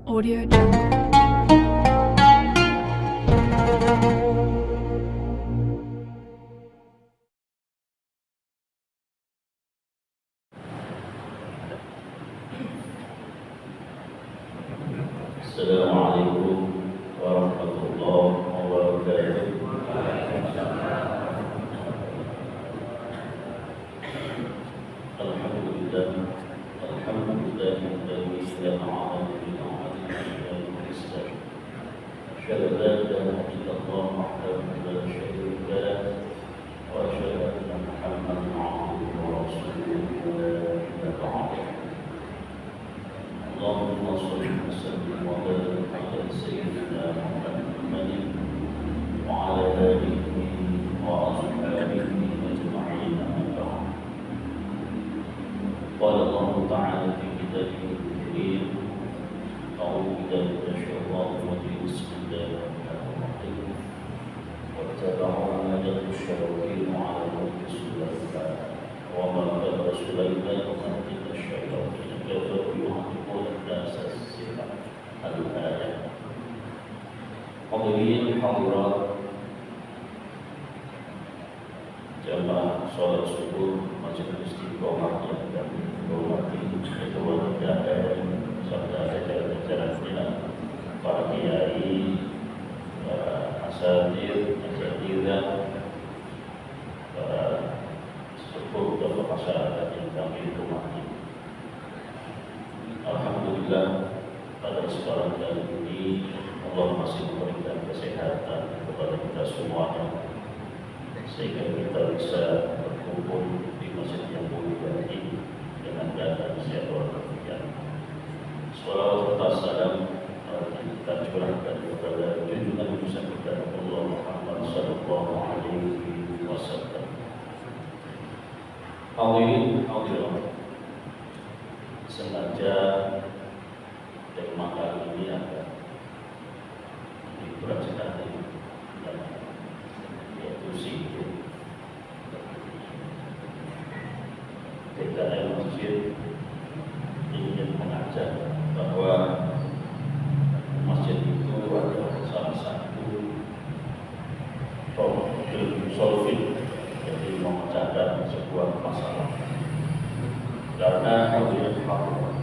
Audio Jungle. Assalamualaikum warahmatullahi wabarakatuh. Alhamdulillah, alhamdulillah alladzi an'ama bina 'ala al-Islam. Asyhadu an la ilaha illallah wahdahu la syarika lahu wa asyhadu anna Muhammadan 'abduhu wa rasuluhu la ilaha illallah. Allahumma shalli wa sallim wa barik ala sayyidina Muhammadin wa ala alihi wa ashabihi ajma'in. Qala Allah ta'ala fi kitabihil karim, a'udzu billahi minasyaitonir rajim. Bismillahirrahmanirrahim. Wattaba'u ma tatlu asyayatin 'ala mulki Sulaiman wa ma kafara Sulaiman walakinna asyayatin kafaru yu'allimuna an-nasa as-sihr al-ayat. Hadirin hadirat jamaah sholat subuh Masjid Istiqomah yang kami hormati, ketua DPR serta jajaran-jajarannya, para kiai, para asatidz, para sepuh dan masyarakat yang kami hormati. Alhamdulillah, pada kesempatan kali ini Allah masih memberikan kesehatan kepada kita semuanya, sehingga kita bisa berkumpul di masjid yang mulia ini dengan dana sehat walafiat. Salawat serta salam kita curahkan kepada junjungan besar kita Allah Muhammad sallallahu alaihi wasallam. Hadirin hadirat, sengaja tema kali ini akan diberat sekali, yaitu sihir. DPR Masjid ingin mengajak bahwa masjid itu adalah salah satu problem solving, jadi memecahkan sebuah masalah. Karena hadirin hadirat,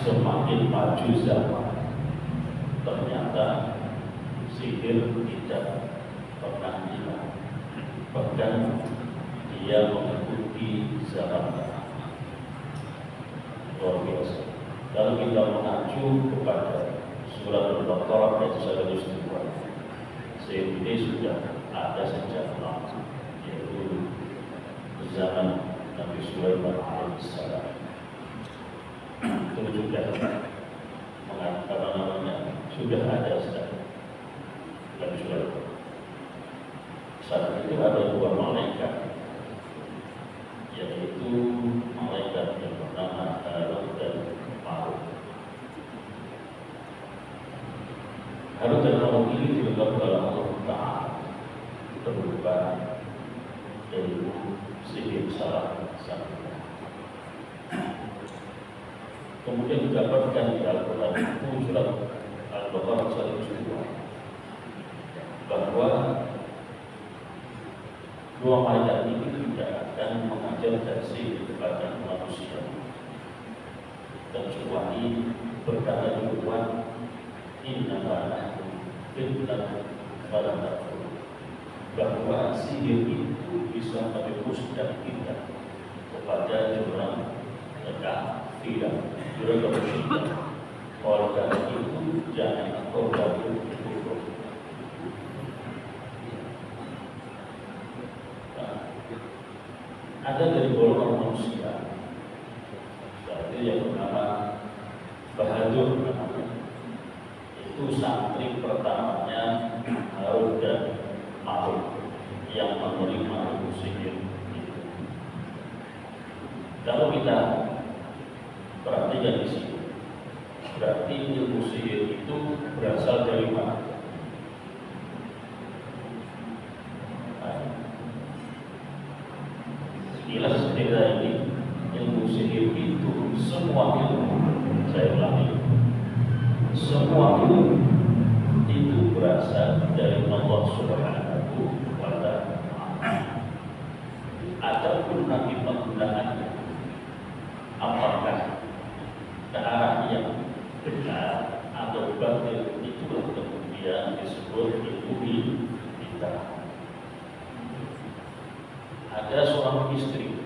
semakin maju zaman, ternyata sihir tidak pernah hilang, bahkan dia mengikuti zaman. Luar biasa. Kalau kita mengacu kepada surat Al-Baqarah ayat 102, sihir ini sudah ada sejak lama, yaitu zaman Nabi Sulaiman alaihissalam. Itu juga sudah ada sejak Nabi Sulaiman. Saat itu ada dua malaikat, yaitu malaikat yang bernama Harut dan Marut. Harut dan Marut ini dibentuk oleh Allah Ta'ala berupa ilmu sihir salah satu. Kemudian didapatkan di Al-Quran itu surat Al-Baqarah 102 bahwa dua malaikat ini tidak akan mengajarkan sihir kepada manusia, kecuali berkata duluan, innama nahnu fitnatun fala takfur, bahwa sihir itu bisa menjerumuskan kita kepada jurang kekafiran, jurang kemusyrikan. Oleh karena itu jangan engkau jatuh kufur. Ada dari golongan manusia, seperti yang bernama Bahadur namanya, itu santri pertamanya Harut dan Marut yang menerima ilmu sihir itu. Kalau kita perhatikan di sini, berarti ilmu sihir itu berasal dari mana? Sekilas cerita ini, ilmu sihir itu semua ilmu, saya benar atau batil, itulah kemudian disebut ilmu kita. Ada seorang istri,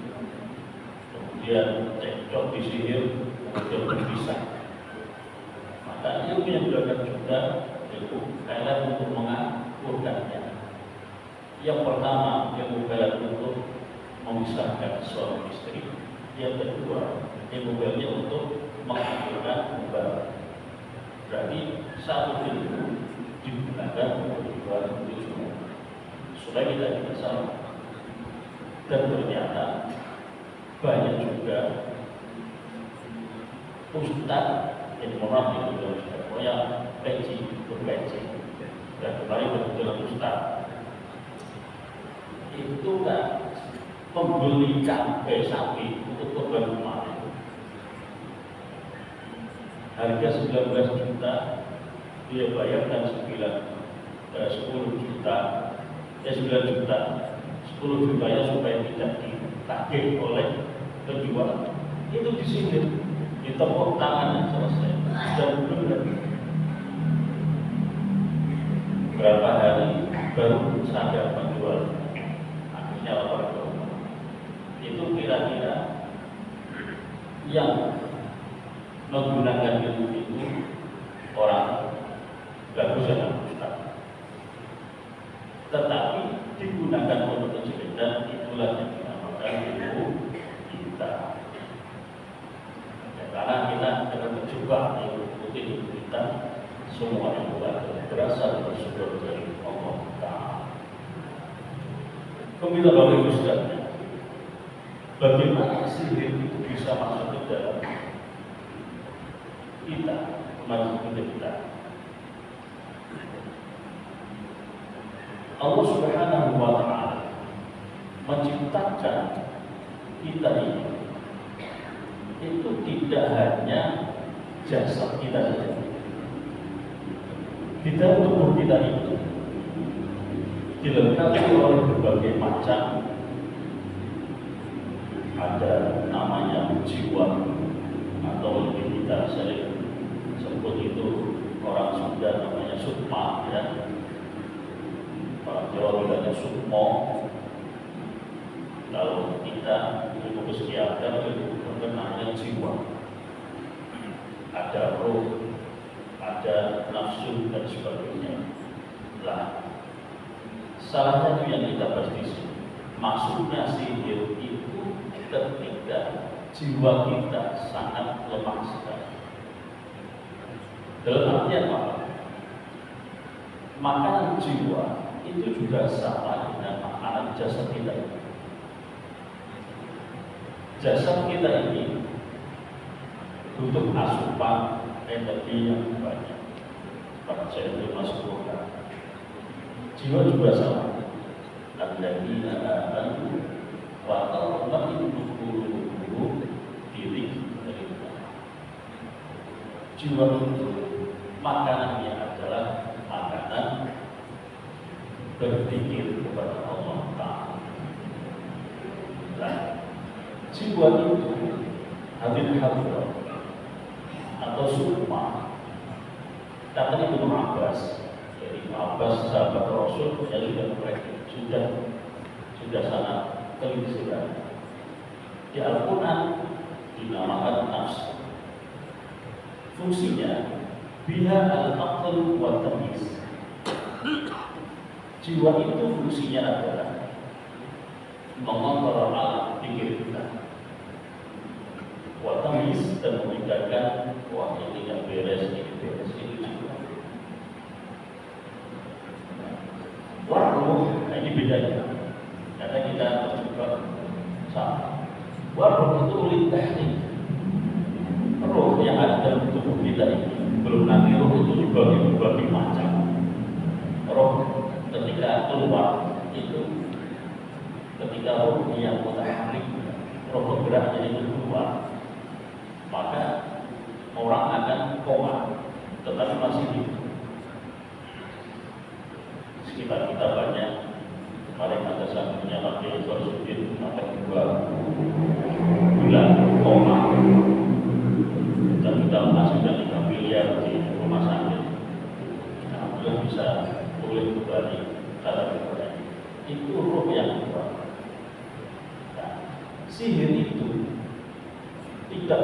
kemudian cekcok, disihir, kemudian berpisah. Maka ilmu yang belajar juga ilmu kalian untuk mengakurkannya. Yang pertama, ilmu kalian untuk memisahkan suami istri. Yang kedua, ilmu kalian untuk mengakurkan kembali. Berarti satu ilmu digunakan untuk dua tujuan supaya kita tidak salah. Dan ternyata banyak juga ustaz yang orang yang peci berpeci dan kembali berjalan ustaz itu kan membeli cabai sapi untuk korban kemarin harga 19 juta, dia bayarkan 10 juta, 9 juta, 10 jutanya supaya tidak ditagih oleh penjual. Itu disihir, ditepuk tangan, selesai. Dan benar. Berapa hari baru sadar penjual, akhirnya lapor ke rumah. Itu kira-kira yang menggunakan ilmu itu orang bagus dan ustaz, tetapi digunakan untuk menjelekkan, itulah yang dinamakan ilmu kita. Ya, karena kita akan terjebak ilmu putih kita, semua yang berasal dari sumber dari Allah Ta'ala. Kemudian bagi ustaznya, bagaimana sihir itu bisa masuk ke dalam kita, masuk ke kita. Allah Subhanahu wa Ta'ala menciptakan kita ini itu tidak hanya jasad kita saja. Di dalam tubuh kita itu dilengkapi oleh berbagai macam, ada namanya jiwa atau lebih kita sering sebut itu orang Sunda namanya sukma, ya. Orang Jawa bilangnya sukmo. Kalau kita ilmu psikiater itu namanya jiwa. Ada roh, ada nafsu dan sebagainya. Lah, salah satu yang kita bahas di sini, maksudnya sihir itu ketika jiwa kita sangat lemah sekali. Dalam artian apa? Makanan jiwa itu juga sama dengan makanan jasad kita. Jasad kita ini butuh asupan energi yang banyak. Pada saya itu masuk bukan. Jiwa juga sama. Alladzina amanu wa tatma'innu qulubuhum bi dzikrillah. Jiwa itu makanannya adalah makanan berpikir kepada Allah Ta'ala. Nah, jiwa itu hadir atau sukma. Kata Ibnu Abbas, jadi Ibnu Abbas sahabat Rasul yang sudah sangat teliti sekali. Di Al-Quran dinamakan nafs. Fungsinya biha al-aql wa tamyiz. Jiwa itu fungsinya adalah mengontrol alam pikir kita, wa tamyiz, dan membedakan wah ini yang beres, ini beres, ini jiwa. Waruh, nah ini bedanya. Karena kita terjebak sama. Waruh itu lintahi. Roh yang ada dalam tubuh kita ini, belum nanti roh itu dibagi berbagai macam. Roh ketika keluar itu, ketika roh yang mutaharrik, roh bergerak jadi keluar, maka orang akan koma, tetapi masih hidup. Sekitar kita banyak, kemarin ada satunya lagi Sorsuddin sampai 2 bulan koma, dan sudah menghasilkan 3 miliar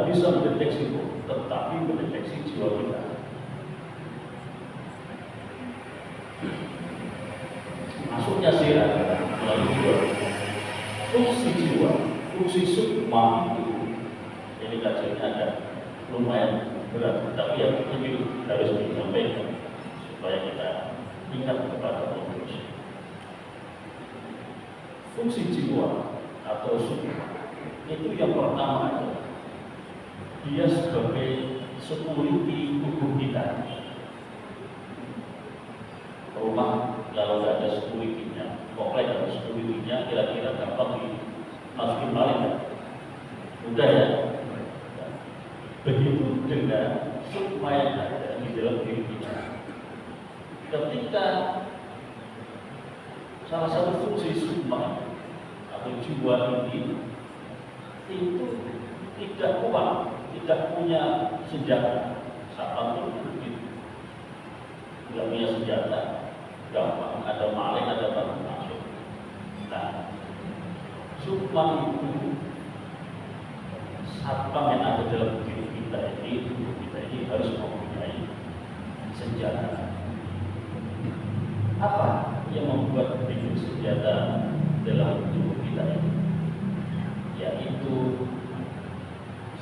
bisa mendeteksi ruh, tetapi mendeteksi jiwa kita. Masuknya sirah melalui jiwa. Fungsi jiwa, fungsi sukma itu, jadi kajiannya ada lumayan berat, tapi yang ini harus disampaikan supaya kita ingat kepada Allah. Fungsi jiwa atau sukma itu yang pertama adalah dia sebagai security tubuh kita. Rumah kalau tidak ada security-nya, komplek ada security-nya, kira-kira gampang dimasukin maling kan? Mudah ya. Begitu dengan sukma yang ada di dalam diri kita. Ketika salah satu fungsi sukma atau jiwa ini itu tidak kuat, tidak punya senjata, siapapun begitu, tidak punya senjata, gampang ada maling, ada barang masuk. Nah, sukma itu satpam yang ada dalam diri kita ini, tubuh kita ini harus mempunyai senjata. Apa yang membuat bikin senjata dalam tubuh kita ini? Yaitu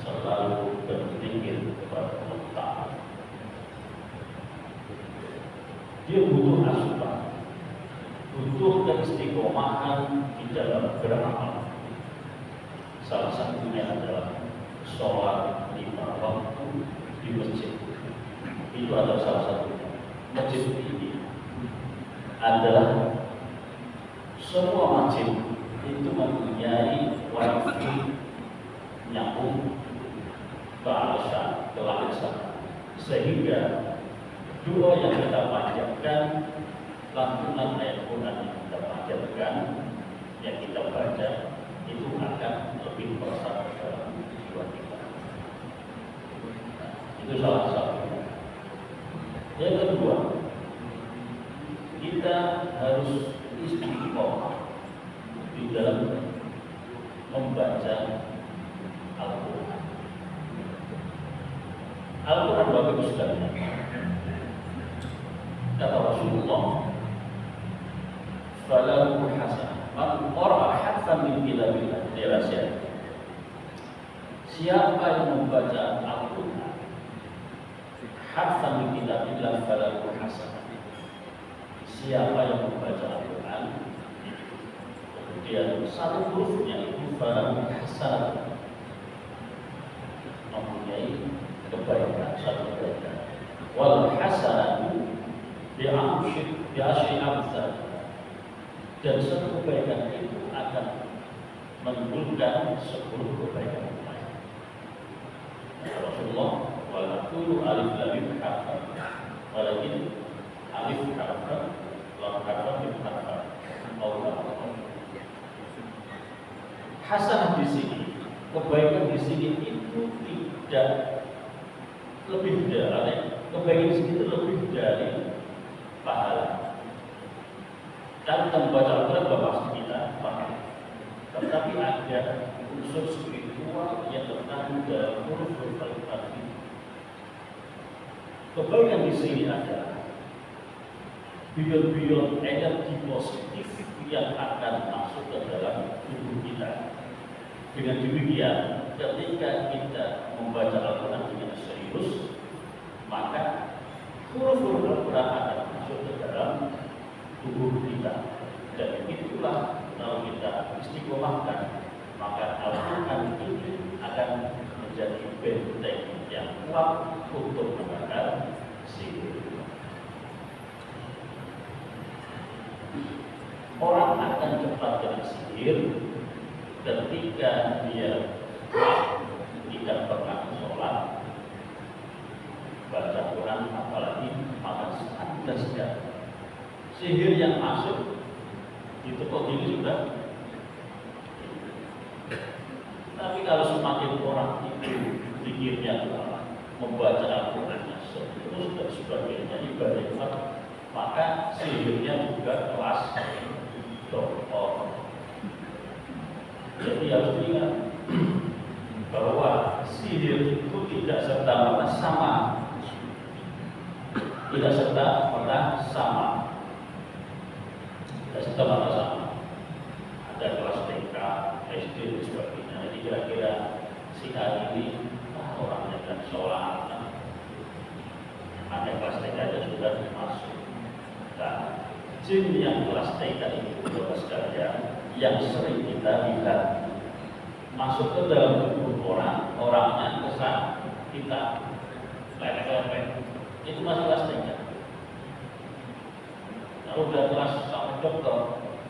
selalu berpikir kepada Allah Ta'ala. Dia butuh asupan, butuh keistiqomahan di dalam beramal. Salah satunya adalah sholat 5 waktu di masjid. Itu adalah salah satunya. Masjid ini adalah semua masjid itu mempunyai wifi nyambung ke alasan, ke lapisan, sehingga doa yang kita panjatkan, lantunan ayat Quran yang kita panjatkan, yang kita baca itu akan lebih meresap dalam jiwa kita. Nah, itu salah satunya. Yang kedua, kita harus istiqomah di dalam membaca Al-Quran. Al-Quran bagus sekali. Kata Rasulullah, "Falahu hasanah man qara'a harfan min kitabillah." Dia rahasia. Siapa yang membaca Al-Quran harfan min kitabillah falahu hasanah. Siapa yang membaca Al-Quran kemudian satu hurufnya itu falahu hasanah, mempunyai kebaikan, satu kebaikan. Wal hasanatu bi'asyri amsal, dan satu kebaikan itu akan menimbulkan 10 kebaikan lain. Rasulullah wa naqulu alif lam mim harfan, walakin alif harfan lam harfan mim harfan. Hasanah di sini, kebaikan di sini itu tidak lebih dari, kebaikan di sini itu lebih dari pahala. Dan kita membaca Al-Quran sudah pasti kita paham. Tetapi ada unsur spiritual yang terkandung dalam huruf-huruf Al-Quran ini. Kebaikan di sini adalah beyond energi positif yang akan masuk ke dalam tubuh kita. Dengan demikian, ketika kita membaca Al-Quran dengan serius, maka huruf-huruf Al-Quran akan masuk ke dalam tubuh kita. Dan itulah kalau kita istiqomahkan, maka Al-Quran itu akan menjadi benteng yang kuat untuk menangkal sihir. Orang akan cepat kena sihir ketika dia tidak pernah sholat, baca Quran, apalagi makan saja. Sihir yang masuk itu kok ini sudah. Tapi kalau semakin orang itu pikirnya membaca Al-Qurannya terus dan sebagainya ibadah, maka sihirnya juga kelas doktor. Jadi harus ingat bahwa sihir itu tidak serta-merta sama, tidak serta-merta sama, tidak serta-merta sama. Ada kelas TK, SD dan sebagainya. Jadi kira-kira si A ini orangnya kan sholat, ada kelas TK aja sudah masuk. Nah, jin yang kelas TK itu Bapak sekalian yang sering kita lihat masuk ke dalam tubuh orang, orangnya kesan kita lepek-lepek, itu masih kelas TK. Kalau udah kelas sampai dokter,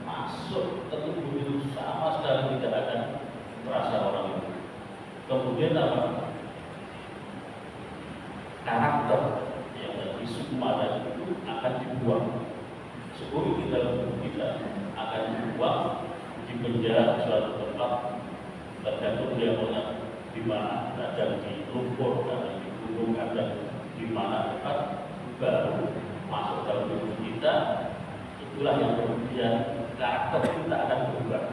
masuk ke tubuh itu sama sekali tidak akan merasa orang itu. Kemudian apa? Karakter yang dari sukma tadi itu akan dibuang. Seluruh kita akan dibuang di penjara suatu tempat, tergantung dia punya di mana, kadang di lumpur, kadang di gunung, kadang di mana tempat, baru masuk dalam tubuh kita. Itulah yang kemudian karakter kita akan berubah.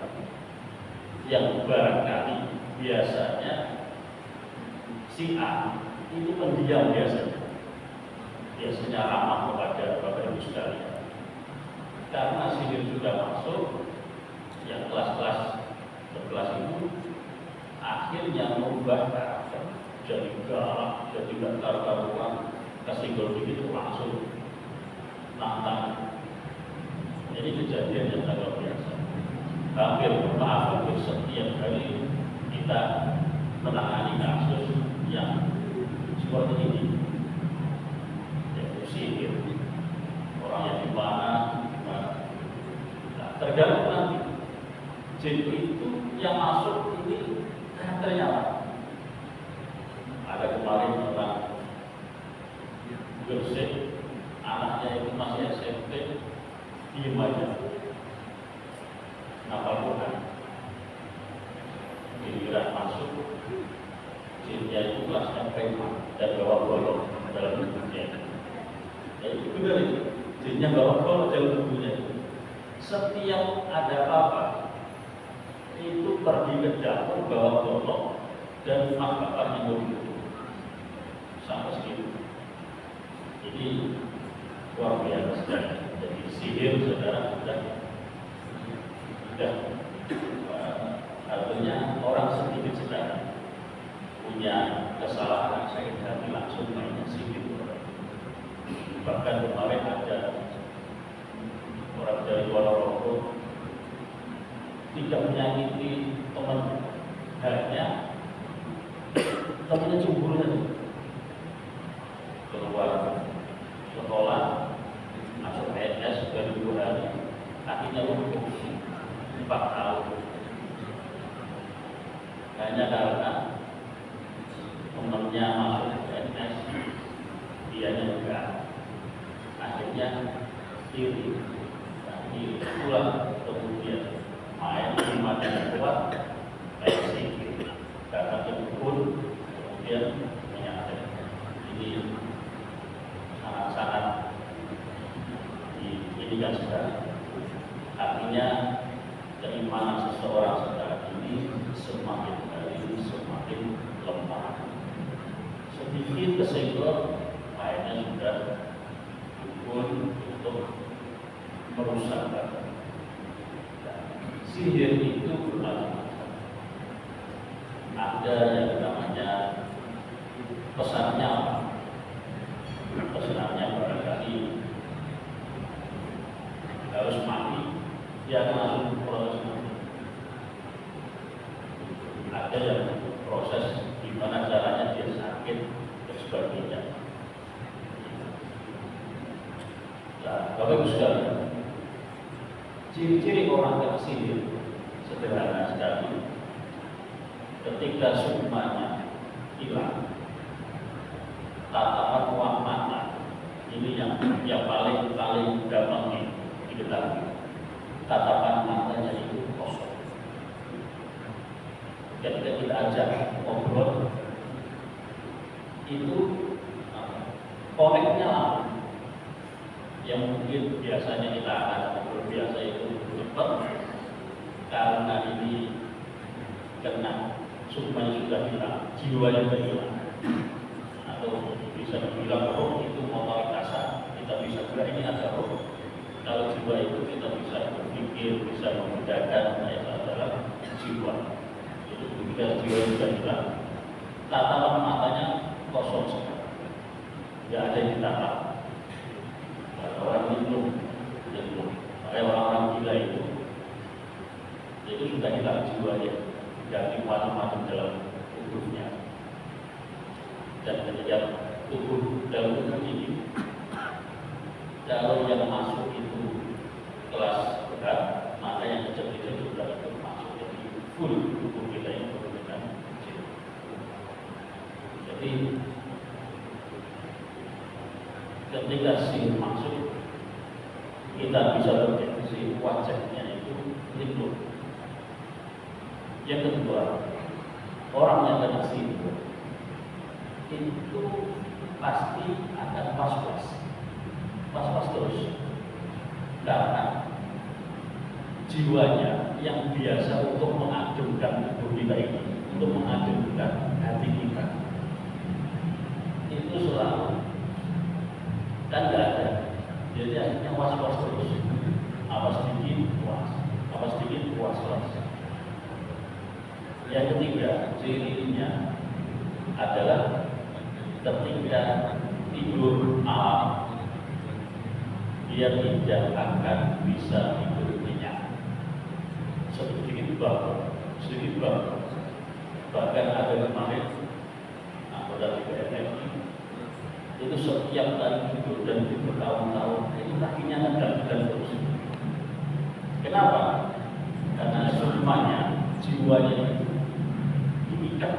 Yang barangkali biasanya si A itu pendiam biasanya ramah kepada Bapak Ibu sekalian. Karena sihir sudah masuk, yang kelas-kelas berkelas itu akhirnya merubah karakter, jadi galak, jadi gak karu-karuan, kesinggol begitu langsung nantang. Jadi kejadian yang sangat biasa. Hampir setiap kali kita menangani kasus yang seperti ini, yaitu sihir, orangnya di mana. Nah, tergantung nanti jin itu yang masuk ini karakternya apa? Ada kemarin orang Gresik, anaknya itu masih SMP, diem aja, ngapal Quran. Giliran masuk, jinnya itu kelasnya preman dan bawa golok dalam tubuhnya. Ya itu benar itu, jinnya bawa golok dalam tubuhnya. Setiap ada apa itu pergi ke dapur bawa golok dan makanan yang begitu sampai segitu. Jadi luar biasa sekali. Jadi sihir saudara sudah artinya orang sedikit sedang punya kesalahan sakit hati langsung mainnya sihir. Bahkan kemarin ada orang dari Wonorogo tidak menyakiti teman, hanya temannya cemburu saja. Keluar sekolah, masuk PNS baru 2 hari, akhirnya lumpuh 4 tahun. Hanya karena temannya masuk PNS, dianya enggak. Akhirnya iri. Itulah kemudian main lima dan kuat kayak sihir, karena pun kemudian menyadari ini sangat-sangat ini kan sekali. Artinya keimanan seseorang sekarang ini semakin hari semakin lemah. Sedikit kesenggol mainnya sudah pun untuk merusak. Sihir itu bermacam-macam. Ada yang namanya pesannya apa? Pesannya barangkali harus mati, dia akan langsung proses mati. Ada yang proses gimana caranya dia sakit dan sebagainya. Nah, Bapak Ibu sekalian, ciri-ciri orang kena sihir sederhana sekali. Ketika sukmanya hilang, tatapan uang mata ini yang paling gampang diketahui. Tatapan matanya itu kosong. Ketika kita ajak ngobrol, itu koneknya lama. Yang mungkin biasanya kita akan ngobrol biasa itu cepat, karena ini kena sukmanya sudah hilang, jiwanya sudah hilang. Atau bisa dibilang roh itu moralitas, kita bisa bilang ini ada roh. Kalau jiwa itu kita bisa berpikir, bisa membedakan, nah itu adalah jiwa. Itu ketika jiwa sudah hilang, tatapan matanya kosong sekali, tidak ada yang ditatap. Orang linglung, kayak orang-orang gila itu sudah hilang jiwanya, ganti macam-macam dalam tubuhnya. Dan ketika tubuh dalam tubuh ini, kalau yang masuk itu kelas berat, maka yang kecil-kecil itu sudah ikut masuk. Jadi full tubuh kita yang menggunakan kecil. Jadi ketika sihir masuk, kita bisa berdeteksi wajahnya itu linglung. Yang kedua, orang yang kena sihir itu pasti akan was-was terus, karena jiwanya yang biasa untuk mengagumkan tubuh kita ini, untuk mengagumkan hati kita, itu selalu kan nggak ada. Jadi akhirnya was-was terus, apa sedikit was-was. Yang ketiga, cirinya adalah ketika tidur malam, dia tidak akan bisa tidur nyenyak, sedikit bangun. Bahkan ada kemarin anggota TPNI itu setiap kali tidur dan itu bertahun-tahun itu kakinya negang terus. Kenapa? Karena sukmanya, jiwanya diikat,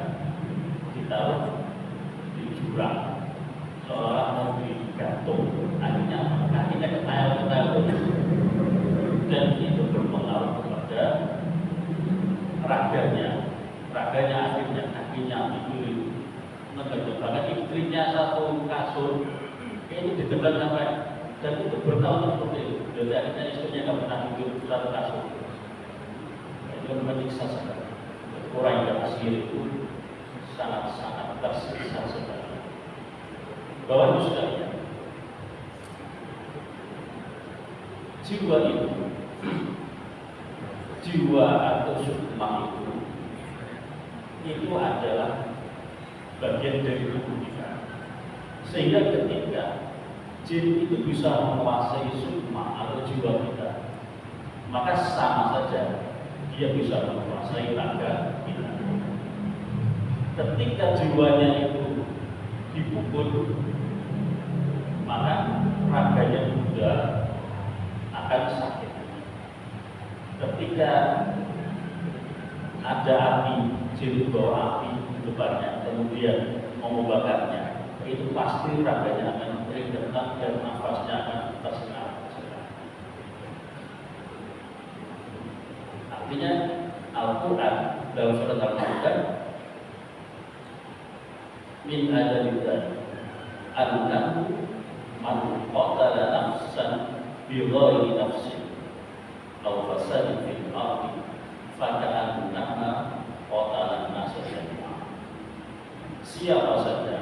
ditaruh di jurang, seolah mau digantung. Akhirnya kakinya ketayal terus, dan itu berpengaruh kepada raganya akhirnya kakinya itu negang. Bahkan istrinya satu kasur itu ditegang sampai, dan itu bertahun seperti itu. Jadi akhirnya istrinya nggak pernah tidur satu kasur. Itu menyiksa sekali. Orang yang asli itu sangat-sangat tersiksa sekali. Bapak Ibu sekalian, jiwa itu, jiwa atau sukma itu adalah bagian dari tubuh kita. Sehingga ketika jin itu bisa menguasai sukma atau jiwa kita, maka sama saja dia bisa menguasai raga kita. Ketika jiwanya itu dipukul, maka raganya juga akan sakit. Ketika ada api, jin bawa api di depannya, kemudian mengobakannya, itu pasti raganya akan keringetan dan nafasnya akan tersengat. Artinya Al-Quran dalam surat Al-Ma'idah min adalidzalik annahu man qatala nafsan bighairi nafsin aw fasadin fil ardi faka'annama qatala an-nasa jami'an. Siapa saja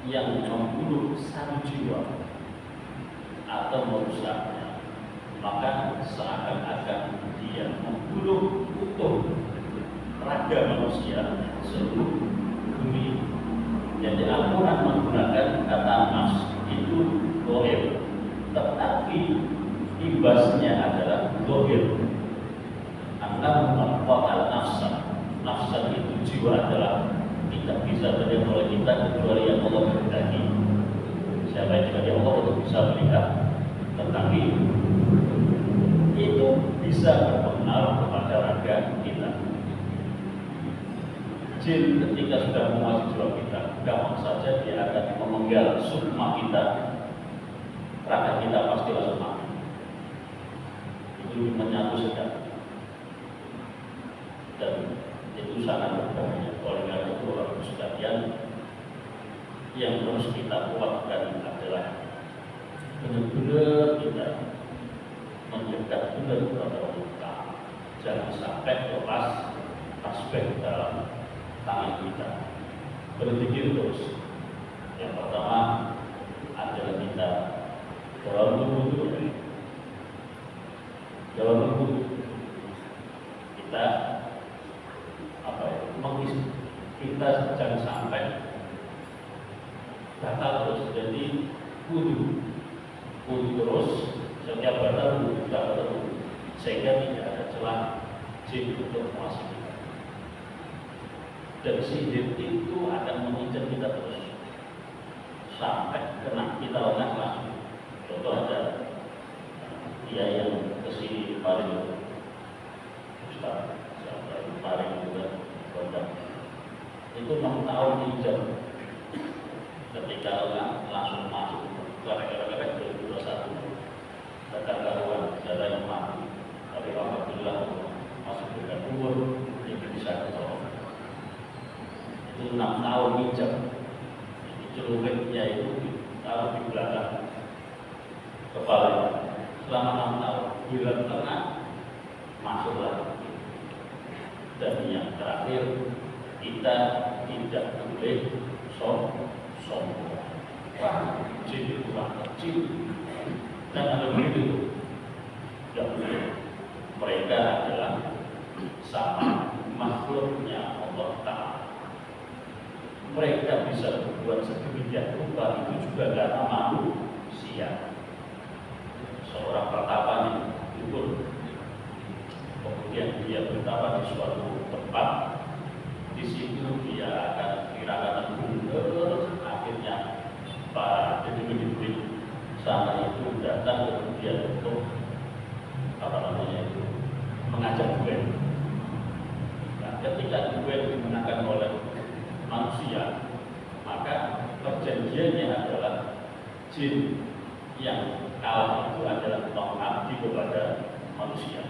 yang membunuh satu jiwa atau merusaknya, maka seakan-akan dia membunuh utuh raga manusia seluruh bumi. Jadi Al-Quran menggunakan kata nafs itu gohir, tetapi ibasnya adalah gohir. Annahu maqtal nafsan itu jiwa adalah tidak bisa terjadi oleh kita kecuali yang Allah kehendaki. Siapa yang kehendaki Allah untuk bisa melihat, tetapi itu bisa berpengaruh kepada raga kita. Jin ketika sudah menguasai jiwa kita, gampang saja dia akan memenggal sukma kita, raga kita pasti langsung mati. Itu menyatu sekali, dan itu sangat berbahaya. Oleh karena itu, orang sekalian, yang harus kita kuatkan adalah benar-benar kita mendekat benar kepada Allah. Jangan sampai lepas aspek dalam tangan kita. Berzikir terus. Yang pertama adalah kita dalam berwudu. Dalam berwudu kita kita jangan sampai batal terus. Jadi wudu terus setiap batal wudu terus, sehingga tidak ada celah jin untuk masuk kita. Dan si jin itu akan mengincar kita terus sampai kena kita lengah langsung. Contoh ada dia yang kesini kemarin, Ustaz kemarin juga kodam itu 6 tahun hijab. Ketika langsung masuk gara-gara 2021 datang karuan saudara yang mati, tapi alhamdulillah masuk dengan umur yang bisa ketolong. Itu 6 tahun hijab. Celuritnya itu ditaruh di belakang kepala selama 6 tahun. Bila tengah masuk lagi. Dan yang terakhir, kita tidak boleh sombong. Wah, kecil itu kecil. Dan ada begitu. Tidak boleh. Mereka adalah sama makhluknya Allah Ta'ala. Mereka bisa berbuat sedemikian rupa itu juga karena manusia. Seorang pertapa itu, kemudian dia bertapa di suatu tempat, di situ dia akan kira-kira akhirnya para detik-detik sana itu datang kemudian untuk mengajak duel. Nah, ketika duel dimenangkan oleh manusia, maka perjanjiannya adalah jin yang kalah itu adalah mengabdi kepada manusia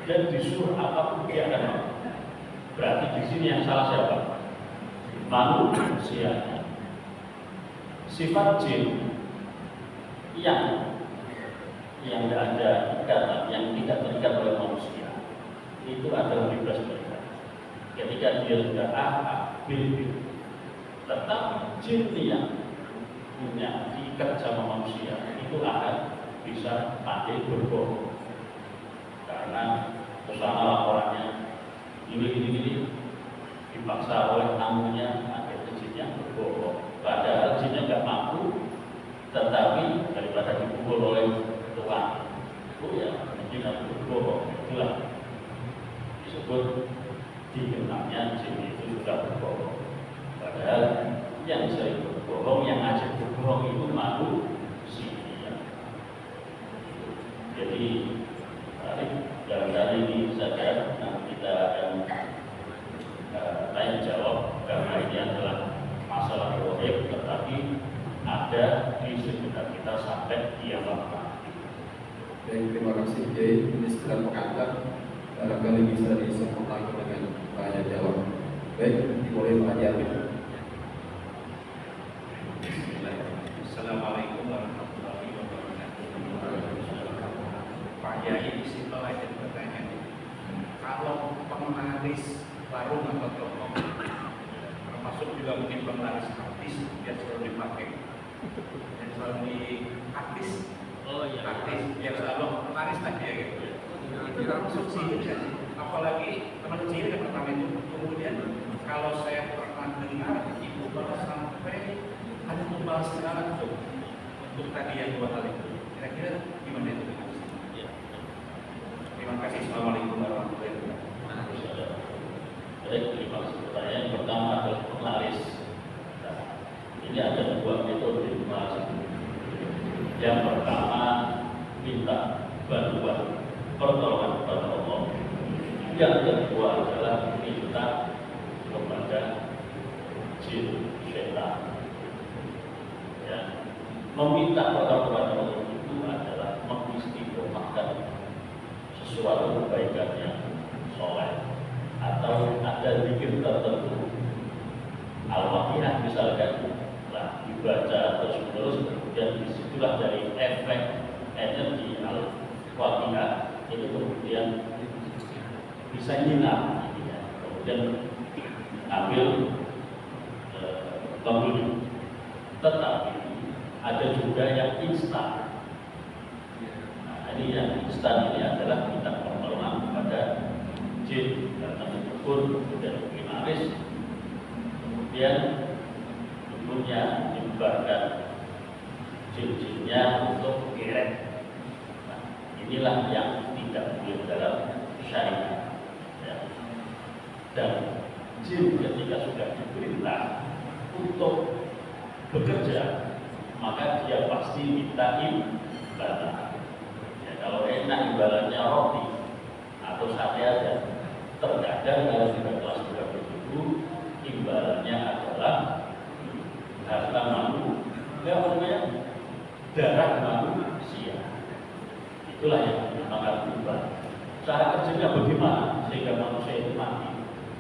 dan disuruh apapun dia akan mau. Berarti di sini yang salah siapa? Manusia. Sifat jin yang tidak ada ikatan, yang tidak terikat oleh manusia, itu adalah bebas mereka. Ketika dia sudah A, B, tetap jin yang punya ikat sama manusia itu akan bisa pandai berbohong. Karena kesana laporannya gini dipaksa oleh tamunya, akhirnya jinnya berbohong. Padahal jinnya nggak mampu, tetapi daripada dipukul oleh tuan, jin harus berbohong. Itulah disebut dikenalnya jin itu sudah berbohong. Padahal yang sering berbohong, yang ngajak berbohong itu manusia. Jadi dalam kali ini saja kita akan tanya jawab, karena ini adalah masalah goib, tetapi ada di sekitar kita sampai kiamat nanti. Baik, terima kasih Kiai. Ini sekedar pengantar, barangkali bisa disempurnakan dengan tanya jawab. Baik, dimulai Pak Haji. Assalamualaikum warahmatullahi wabarakatuh. Pak Yai, simpel aja pertanyaan. Kalau penglaris warung atau toko, termasuk juga mungkin penglaris artis, yang selalu dipakai, yang selalu di artis, yang selalu penglaris tadi ya gitu. Itu termasuk sihir kan? Apalagi termasuk sihir yang pertama itu. Kemudian kalau saya pernah dengar ibu baru sampai ada tumbal segala untuk tadi yang 2 hal itu. Kira-kira gimana itu? Terima kasih. Assalamualaikum warahmatullahi wabarakatuh. Baik, terima kasih. Pertanyaan pertama adalah penglaris. Nah, ini ada 2 metode penglaris. Yang pertama, minta bantuan pertolongan kepada Allah. Yang kedua adalah minta kepada jin, syaitan. Ya, meminta pertolongan Allah itu adalah mengistiqomahkan sesuatu kebaikan yang soleh, atau ada zikir tertentu, Al-Fatihah misalkan, nah dibaca terus-menerus, kemudian disitulah dari efek energi Al-Fatihah itu kemudian bisa nyinar, kemudian ambil bangunan. Tetapi ada juga yang instan. Nah, ini yang instan ini adalah minta pertolongan kepada jin karena dukun dan primaris, kemudian dukunnya dibubarkan jin-jinnya untuk geret. Nah, inilah yang tidak boleh dalam syariat. Ya. Dan jin ketika sudah diperintah untuk bekerja, maka dia pasti minta imbalan. Ya, kalau enak imbalannya roti atau sate aja. Terkadang kalau sudah kelas 27 imbalannya adalah harta manusia, darah manusia. Itulah yang dinamakan imbal. Cara kerjanya bagaimana sehingga manusia itu mati?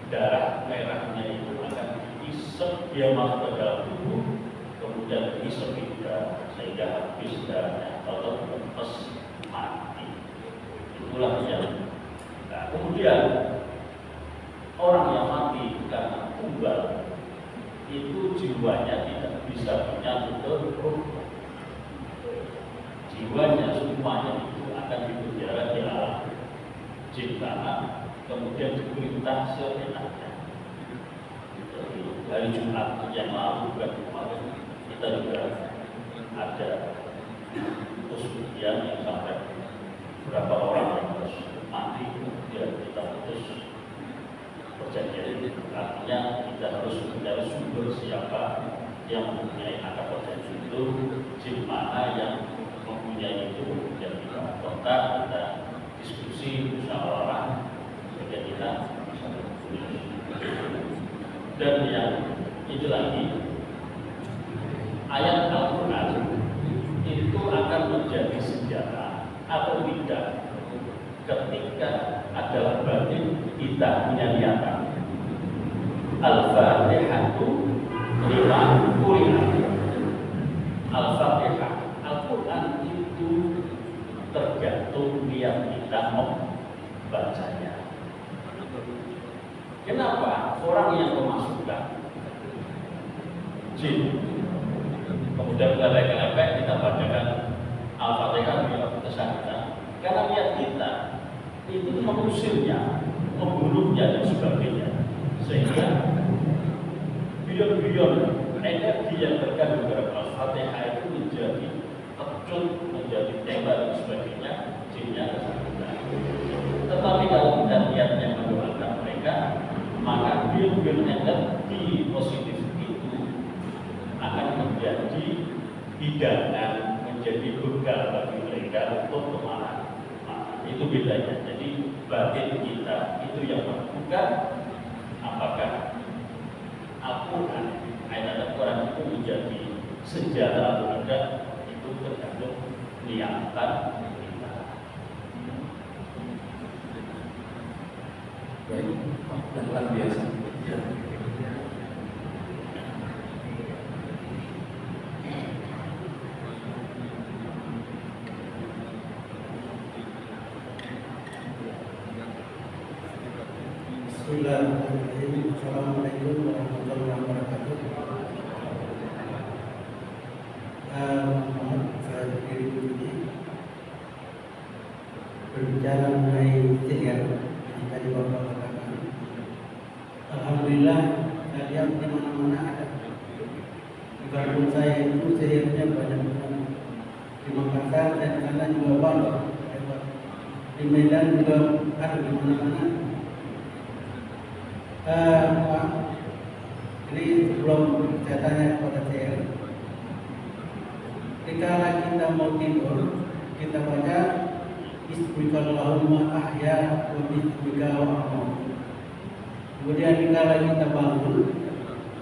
Darah merahnya itu akan diisep, dia masuk ke dalam tubuh, kemudian diisep juga sehingga habis darahnya atau lepas mati. Itulah yang. Nah, kemudian orang yang mati karena tumbal itu jiwanya tidak bisa menyatu ke ruh. Jiwanya semuanya itu akan dipenjara di alam jin tanah, kemudian diperintah seenaknya. Hari Jumat yang lalu bukan kemarin kita juga ada ujian yang sampai berapa orang yang harus mati, kemudian kita putus perjanjian itu. Artinya kita harus mencari sumber siapa yang mempunyai akad perjanjian itu, jin mana yang mempunyai itu, kemudian kita kontak, kita diskusi, musyawarah, kemudian kita bisa berkumpul. Dan yang itu lagi, ayat Al-Quran itu akan menjadi senjata atau tidak ketika adalah batin kita punya niatan. Al-Fatihatu lima kuri'at. Al-Fatihah, Al-Quran itu tergantung niat kita membacanya. Kenapa orang yang memasukkan jin kemudian kelepek kita bacakan Al-Fatihah di kesakitan? Karena niat kita itu mengusirnya, membunuhnya dan sebagainya, sehingga bion-bion energi yang terkandung dalam Al-Fatihah itu menjadi terjun, menjadi tembak dan sebagainya, jinnya kesakitan. Tetapi kalau kita niatnya mendoakan mereka, maka bion-bion energi positif itu akan menjadi hidangan, menjadi bekal bagi mereka untuk kemana. Itu bedanya. Jadi batin kita itu yang menentukan apakah Al-Quran, ayat Al-Quran itu menjadi senjata atau tidak, itu tergantung niatan kita. Baik, dan luar biasa. Ya. Bismillahirrahmanirrahim. Assalamualaikum warahmatullahi wabarakatuh. Saya berdiri di sini berbicara mengenai sihir yang tadi Bapak katakan. Alhamdulillah, saya lihat di mana-mana ada. Di kampung saya itu sihirnya banyak banget. Di Makassar dan di sana juga banyak. Di Medan juga ada di mana-mana. Jadi sebelum saya tanya kepada saya, ketika kita mau tidur, kita baca Bismillahirrahmanirrahim ahya wa bismika wa amut. Kemudian ketika kita bangun,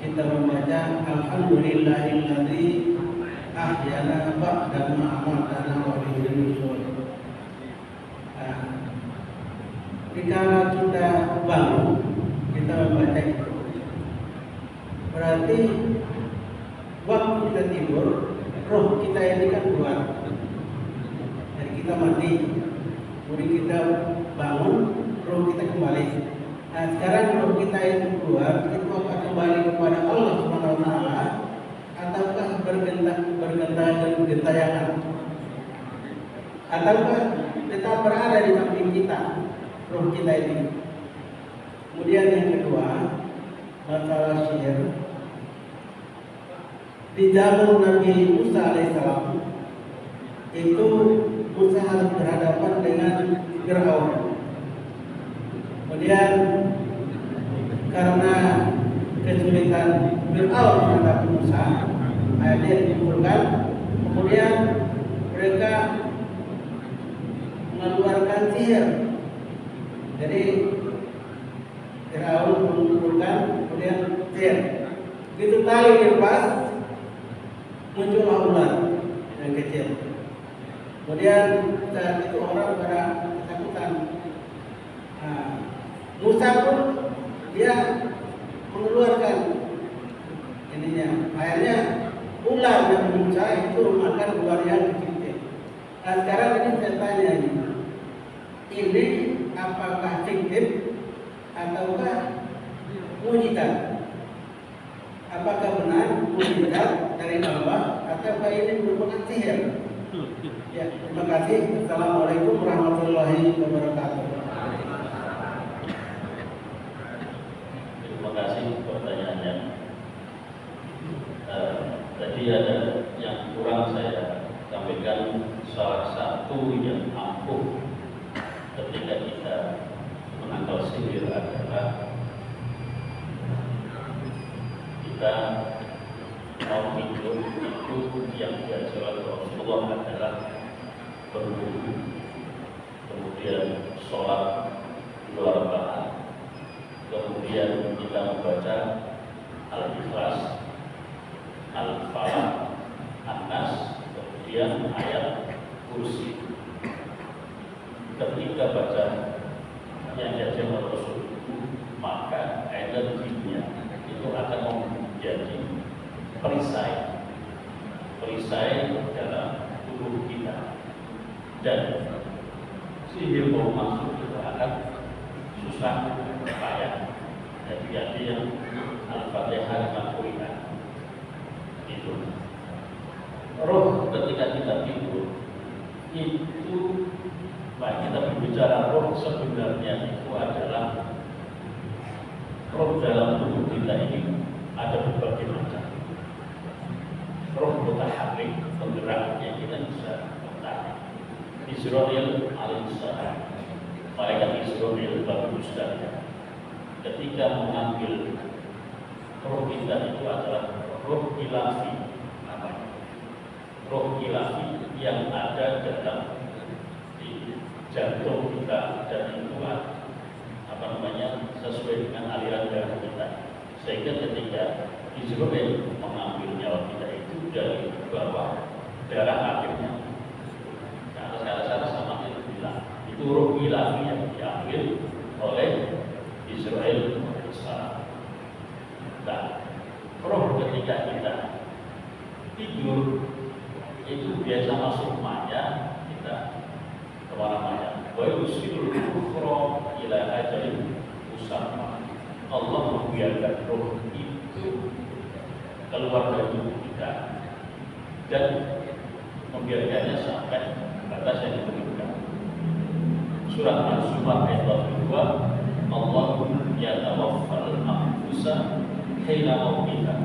kita membaca Alhamdulillahilladzi ahyana ba'da ma amatana wa bihi nusyur. Ketika kita bangun, kita membaca itu, berarti waktu kita tidur, roh kita ini kan keluar. Jadi kita mati, kemudian kita bangun, roh kita kembali. Nah sekarang kalau kita itu keluar, itu apa kembali kepada Allah Subhanahu Wa Taala, ataukah bergentayangan, ataukah tetap berada di samping kita, roh kita ini. Kemudian yang kedua, masalah sihir. Di zaman Nabi Musa alaihissalam itu Musa harus berhadapan dengan Fir'aun. Kemudian karena kesulitan Fir'aun menghadapi Musa, akhirnya dikumpulkan. Kemudian mereka mengeluarkan sihir. Jadi Fir'aun mengumpulkan, kemudian sihir. Begitu tali dilepas, muncullah ular yang kecil. Kemudian saat itu orang pada ketakutan. Nah, Musa pun dia mengeluarkan ininya. Akhirnya ular yang Musa itu makan ular yang kecil. Nah sekarang ini saya tanya ini apakah fiktif ataukah mujizat? Apakah benar mujizat dari Allah ataukah ini merupakan sihir? Ya, terima kasih. Assalamualaikum warahmatullahi wabarakatuh. Terima kasih pertanyaannya. Tadi ada yang kurang saya sampaikan. Salah satu yang ampuh ketika kita menangkal sihir adalah kita mau hidup itu yang diajarkan Rasulullah adalah berwudu, kemudian sholat 2 rakaat, kemudian kita membaca Al-Ikhlas, Al-Falaq, An-Nas, kemudian ayat Kursi. Ketika baca yang diajarkan Rasul, maka energinya itu akan menjadi perisai dalam tubuh kita, dan sihir mau masuk itu akan susah payah. Jadi yang Al-Fatihah Al-Quran itu roh ketika kita tidur itu, kita berbicara roh sebenarnya itu adalah roh dalam tubuh kita ini ada berbagai macam. Roh mutaharrik, penggerak yang kita bisa bertahan. Israel alaihissalam, malaikat Israel bagus sekali. Ketika mengambil roh kita itu adalah roh ilahi, roh ilahi yang ada dalam di jantung kita, dan itu sesuai dengan aliran darah kita. Sehingga ketika Israel mengambil nyawa kita itu dari bawah darah akhirnya ke atas sama itu bilang itu ruh ilahi yang diambil oleh Israel alaihissalam. Dan roh ketika kita tidur itu biasa masuk maya kita kemana-mana. Wa yusilul ukhra ila ajalin musamma. Allah membiarkan roh itu keluar dari tubuh kita dan membiarkannya sampai batas yang ditentukan. Surat Al-Zumar ayat 2, Allahu yatawaffal anfusa hina mautiha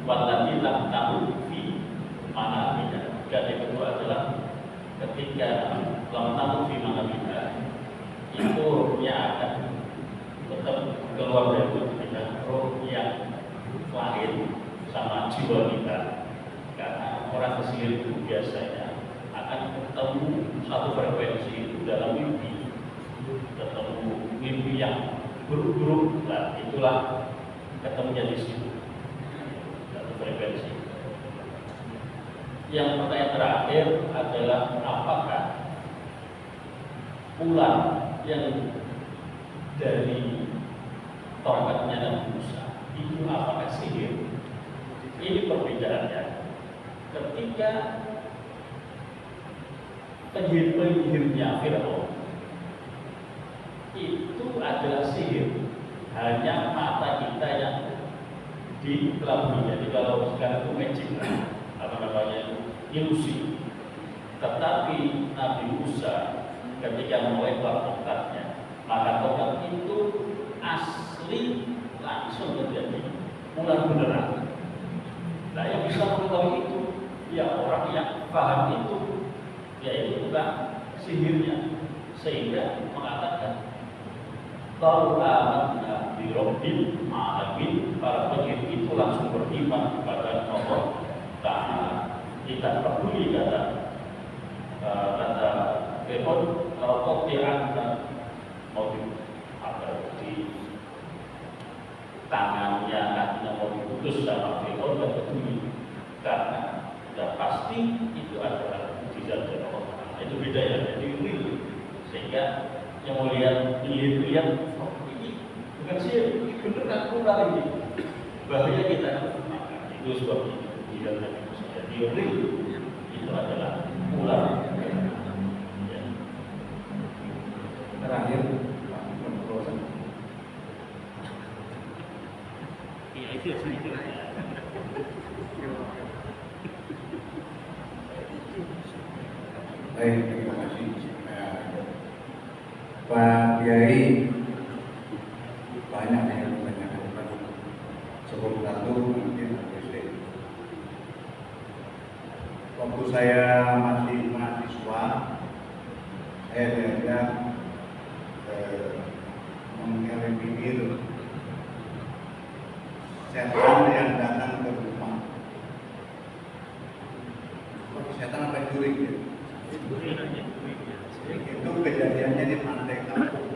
wallati lam tamut fi manamiha. Dan yang kedua adalah ketika lam tamut fi manamiha itu rohnya akan tetap keluar dari tubuh kita, roh yang lahir sama jiwa kita. Karena orang kesihir itu biasanya akan ketemu satu frekuensi itu dalam mimpi, ketemu mimpi yang buruk-buruk, nah itulah ketemunya di situ satu frekuensi. Yang pertanyaan terakhir adalah apakah ular yang dari tongkatnya Nabi Musa itu apakah sihir? Ini perbedaannya. Ketika penyihir-penyihirnya Fir'aun itu adalah sihir, hanya mata kita yang dikelabui. Jadi kalau sekarang itu magic, apa namanya, ilusi. Tetapi Nabi Musa ketika melempar tongkatnya, maka tongkat itu asli langsung terjadi ular beneran. Nah, yang bisa mengetahui itu ya orang yang paham itu, yaitu tukang sihirnya, sehingga mengatakan kalau amanna bi rabbil alamin, para penyihir itu langsung beriman kepada Allah Ta'ala. Kita peduli kata Fir'aun, kalau kau tirangkan mau agar di tangannya, kakinya mau diputus sama Fir'aun, dan peduli karena sudah pasti itu adalah mukjizat dari Allah Ta'ala. Itu beda ya, jadi real. Sehingga yang melihat lihat oh, ini bukan sihir, ini benar ular ini. Bahaya kita. Maka itu sebabnya mukjizat dari Musa. Jadi real itu adalah ular. Ya. Terakhir, Pak Prof. Iya itu. Baik, terima kasih Pak Kiai. Banyak yang ditanyakan sebelum satu mungkin SD. Waktu saya masih mahasiswa, saya diajak mengeliminir setan yang datang ke rumah. Setan apa curi ya? Itu kejadiannya di Pantai Kampung.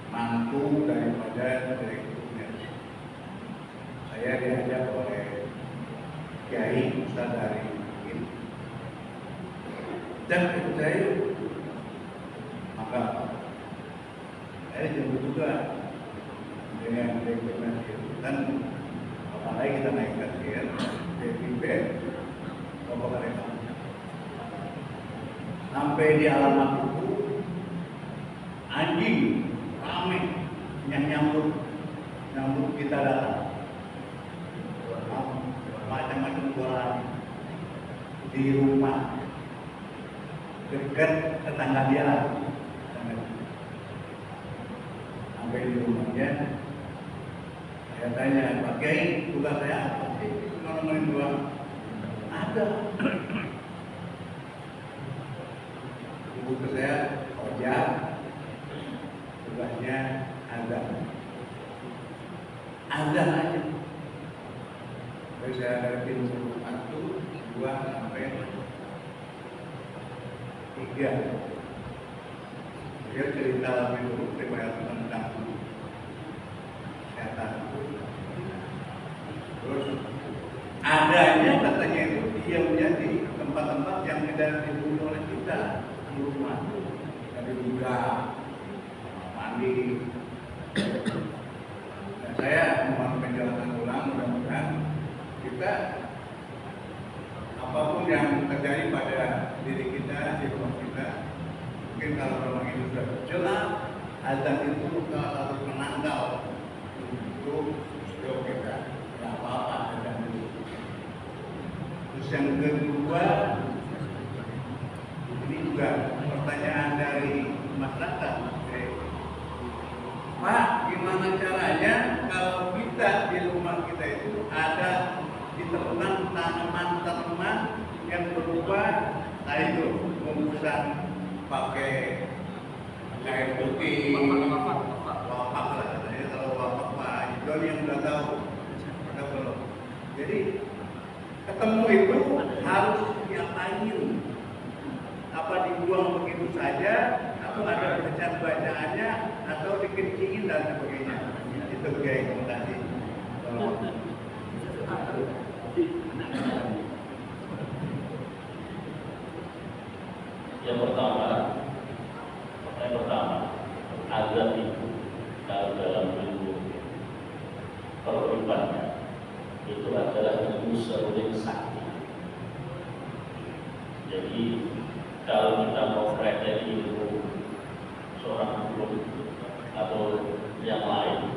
Mantu daripada direkturnya. Saya diajak oleh Kiai Ustaz dari Mungkin. Dan ikut saya, maka saya jemput juga dengan direkturnya. Dan apalagi kita naik kasir, DPP, Bapak Mereka. Sampai di alamat itu anjing ramai yang nyambut kita datang, macam-macam suara di rumah dekat tetangga dia lah. Sampai di rumahnya, saya tanya, Pak Kiai, tugas saya apa sih? Cuma nemenin doang. Ada. Buku saya ojek, tugasnya ada aja. Jadi saya dari tim 1, 2 sampai 3. Dia cerita lebih dulu daripada tentang kesehatan. Terus adanya katanya itu dia menjadi tempat-tempat yang tidak dihuni oleh kita. Rumah dari juga mandi. Dan saya mohon penjelasan ulang, mudah-mudahan kita apapun yang terjadi pada diri kita, di rumah kita, mungkin kalau memang itu sudah jelas, azan itu salah satu penangkal untuk setiap kita. Tidak apa-apa azan itu. Terus yang kedua, ini juga pertanyaan dari masyarakat. Pak, gimana caranya kalau kita di rumah kita itu ada ditemukan tanaman-tanaman yang berubah, itu bungkusan pakai air putih, wapak lah katanya. Kalau wapak Pak Idol yang udah tahu, ada belum? Jadi ketemu itu harus diapain? Apa dibuang begitu saja, atau ada bacaan-bacaannya, atau dikencingin dan sebagainya. Itu kayak yang tadi. Yang pertama, azab itu dalam ilmu perhitungannya itu adalah ilmu seruling sakti. Jadi kalau kita mau mempelajari ilmu seorang guru atau yang lain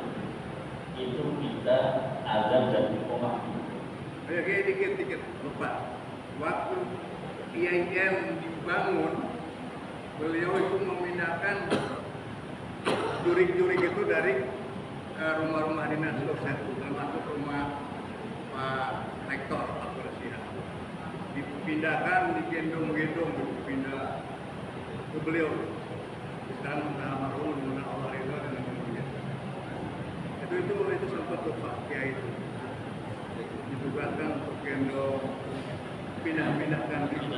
itu kita azan dan iqamah. Oke, dikit lupa. Waktu IAIN dibangun, beliau itu memindahkan jurik-jurik itu dari rumah-rumah dinas dosen, termasuk rumah Pak Rektor Pak Presiden. Dipindahkan, digendong-gendong, dipindah ke beliau. Sekarang almarhum dengan Allah Ridha dan kemudian itu sempat tuh Pak Kiai itu ditugaskan untuk gendong pindah-pindahkan itu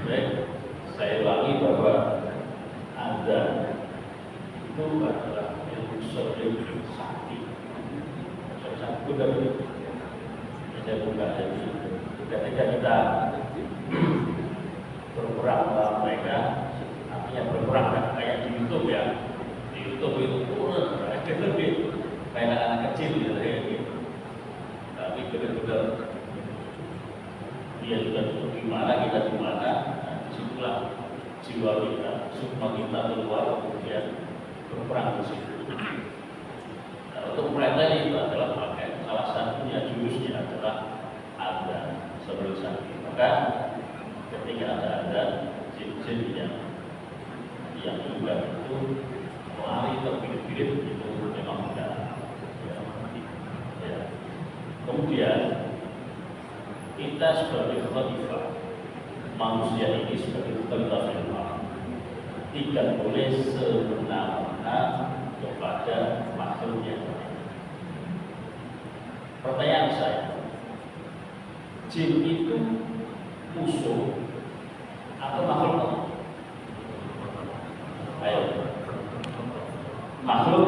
baik. Saya ulangi bahwa azan itu adalah ilmu sering sakti. Saya bukan jadi ketika kita berperang melawan mereka, artinya berperang kayak di YouTube ya. Di YouTube itu lebih kayak anak kecil gitu. Tapi benar-benar dia juga di mana, kita di mana, disitulah jiwa kita, sukma kita keluar, kemudian berperang di situ. Nah, untuk mereka itu adalah pakai salah satunya jurusnya adalah azan sebagai sakti. Maka ketika ada azan, jin-jin yang juga itu lari terbirit-birit itu memang tidak. Ya. Kemudian kita sebagai khalifah manusia ini sebagai khalifah firman tidak boleh semena-mena kepada makhluknya. Pertanyaan saya, jin itu musuh atau makhluk? Ayo, makhluk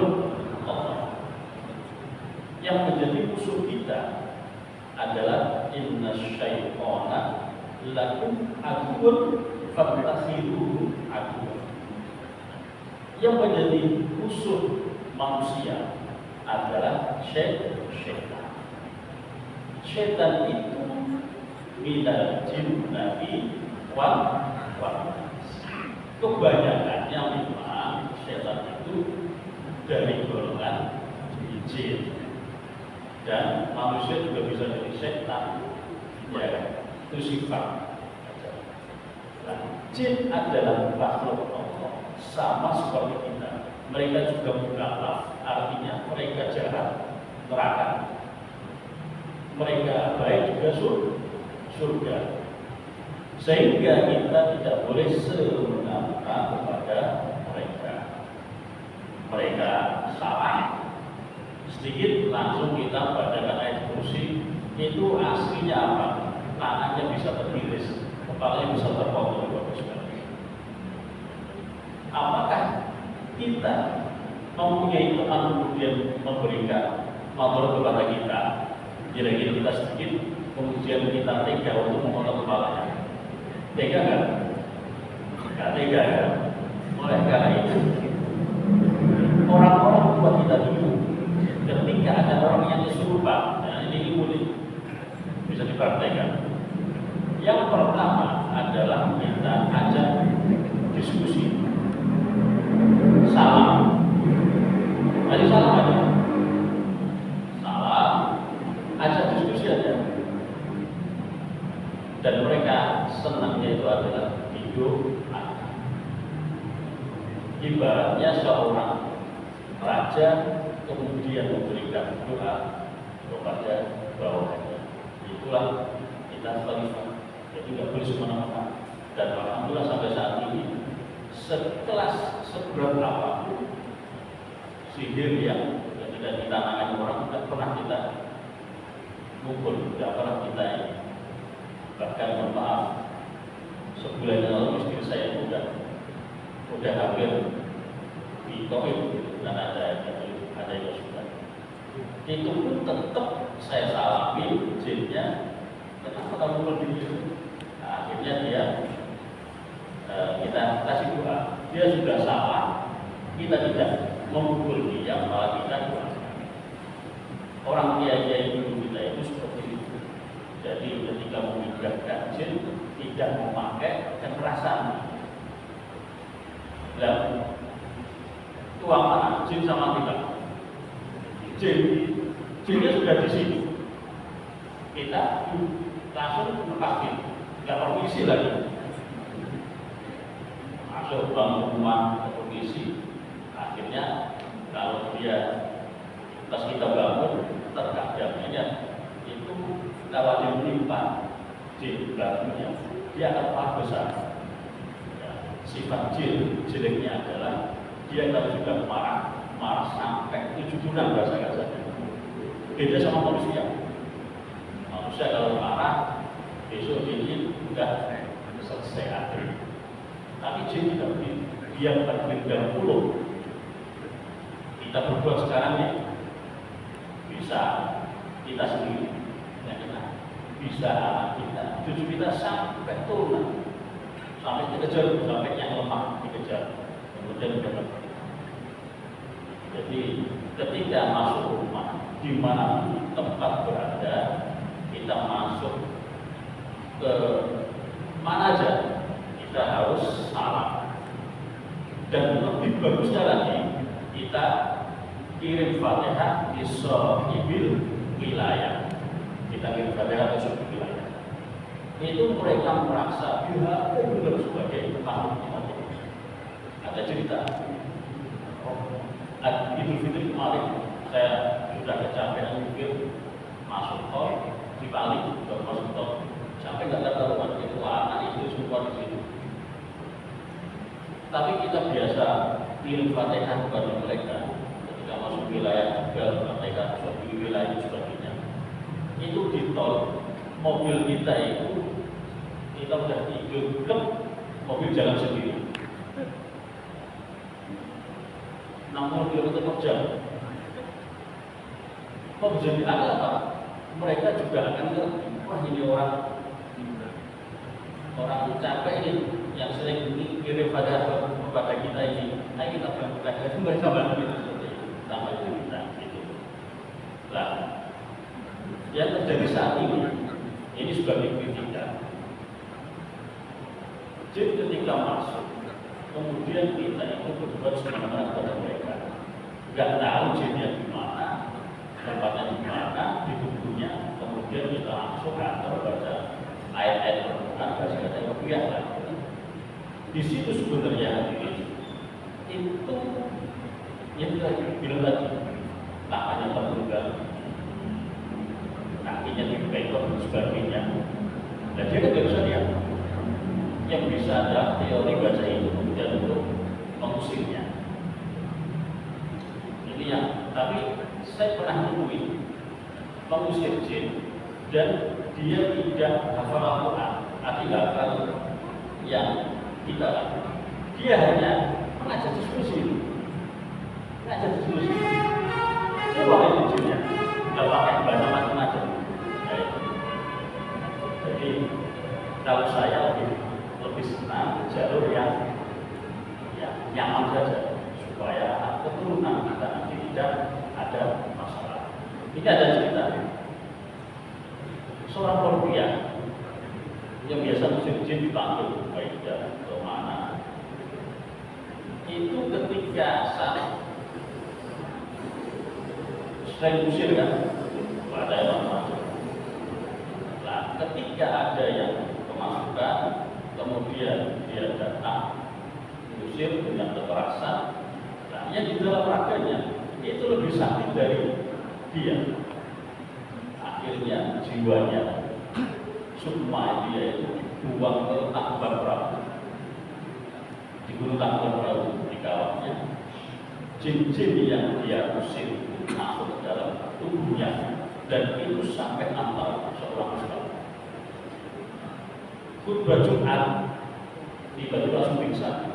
Allah. Yang menjadi musuh kita adalah inna syaitana lakum aduwwun fattakhiduhu aduwwan. Yang menjadi musuh manusia adalah syaitan. Syaitan itu minal jinnati wal nas. Kebanyakannya memang syaitan itu dari golongan jin. Dan manusia juga bisa jadi setan, ya, itu sifat. Nah, jin adalah makhluk Allah, sama seperti kita. Mereka juga mukallaf, artinya mereka jahat, neraka. Mereka baik juga surga. Sehingga kita tidak boleh semena-mena kepada mereka. Mereka salah sedikit langsung kita bacakan ayat kursi, itu aslinya apa? Tangannya bisa teriris, kepalanya bisa terpotong. Apakah kita mempunyai teman kemudian memberikan motor kepada kita, kira-kira kita sedikit, kemudian kita tega untuk memotong kepalanya? Tega kan? Nggak tega ya? Oleh karena itu, orang-orang tua kita dulu ketika ada orang yang kesurupan, nah ini boleh bisa dipraktekkan. Yang pertama adalah kita ajak diskusi, salam. Tadi salam aja, salam, ajak diskusi aja. Dan mereka senangnya itu adalah hidup. Ibaratnya seorang raja kemudian memberikan doa kepada bawahannya. Itulah kita khalifah. Jadi nggak boleh semena-mena. Dan alhamdulillah sampai saat ini sekelas seberat apapun sihir yang tidak ditanamkan orang tidak pernah kita mukul, tidak pernah kita ini. Bahkan mohon maaf, sebulan yang lalu istri saya udah hampir di COVID dan ada yang sudah. Itu pun tetap saya salami jinnya. Kenapa kamu berdiri? Nah, akhirnya dia kita kasih doa. Dia sudah salah, kita tidak memukul dia, malah kita doa. Orang kiai dulu kita itu seperti itu. Jadi ketika memindahkan jin tidak memakai kekerasan. Nah, tuang mana? Jin sama kita. Jinnya sudah di sini. Kita langsung lepas, nggak permisi lagi. Masuk bangun rumah, permisi. Akhirnya kalau dia pas kita bangun terkadangnya itu kalau dia menimpa jin belakangnya dia akan paling besar. Ya, sifat jin jeleknya adalah dia kalau sudah marah sampai 7 bulan bahasa kasarnya. Beda sama manusia. Manusia kalau marah besok ini sudah selesai akhir. Tapi jin tidak begitu. Dia bukan berdahulu. Kita berbuat sekarang ya bisa kita sendiri, ya kita bisa anak kita, cucu kita sampai turun, sampai dikejar, sampai yang lemah dikejar, kemudian dapat. Jadi ketika masuk rumah, di mana tempat berada, kita masuk ke mana aja, kita harus salam. Dan lebih bagusnya lagi, kita kirim Fatihah di sohibil wilayah. Kita kirim Fatihah di sohibil wilayah. Itu mereka merasa dia benar sebagai tamunya. Ada cerita. Idul Fitri kemarin saya sudah kecapean mikir masuk tol di Bali, masuk tol sampai nggak ada rumah itu anak itu semua di situ. Tapi kita biasa kirim Fatihah kepada mereka. Masuk wilayah juga, mereka di wilayah sebagainya. Itu di tol, mobil kita itu kita udah tidur, mobil jalan sendiri. 60 km per jam. Kok bisa dianggap apa? Mereka juga akan ngerti, wah ini orang capek ini yang sering kirim kepada kita ini. Ayo kita berangkat mereka bantu itu. Sama cerita itu. Nah, yang terjadi saat ini sebagai kritikan. Jadi ketika masuk, kemudian kita itu berbuat semena-mena kepada mereka. Gak tahu jinnya di mana, tempatnya di mana, di tubuhnya. Kemudian kita langsung kantor baca ayat-ayat Al-Quran, bahasa kata kebiasaan. Di situ sebenarnya itu yang kita bilang tadi, tangannya terbuka, kakinya dibekok dan sebagainya. Dan dia tidak bisa lihat. Yang bisa ada teori baca itu kemudian untuk mengusirnya. Ini yang, tapi saya pernah menemui mengusir jin dan dia tidak hafal Al-Quran, tidak hafal yang kita lakukan. Dia hanya mengajar diskusi. Ada diskusi. Coba itu jinnya, nggak pakai banyak macam-macam. Jadi kalau saya lebih senang jalur yang nyaman saja supaya keturunan kita nanti tidak ada masalah. Ini ada cerita. Seorang Korea yang biasa musim jin dipanggil baik ke mana. Itu ketika saat selain usir kan, ada yang masuk. Nah, ketika ada yang kemasukan, kemudian dia datang, usir dengan kekerasan, nah, yang di dalam raganya itu lebih sakit dari dia. Akhirnya jiwanya, sukma dia itu dibuang ke Tangkuban Perahu. Di Gunung Tangkuban Perahu di kawahnya, jin-jin yang dia usir masuk ke dalam tubuhnya dan itu sampai 6 tahun seorang Islam. Khutbah Jumat tiba-tiba langsung pingsan,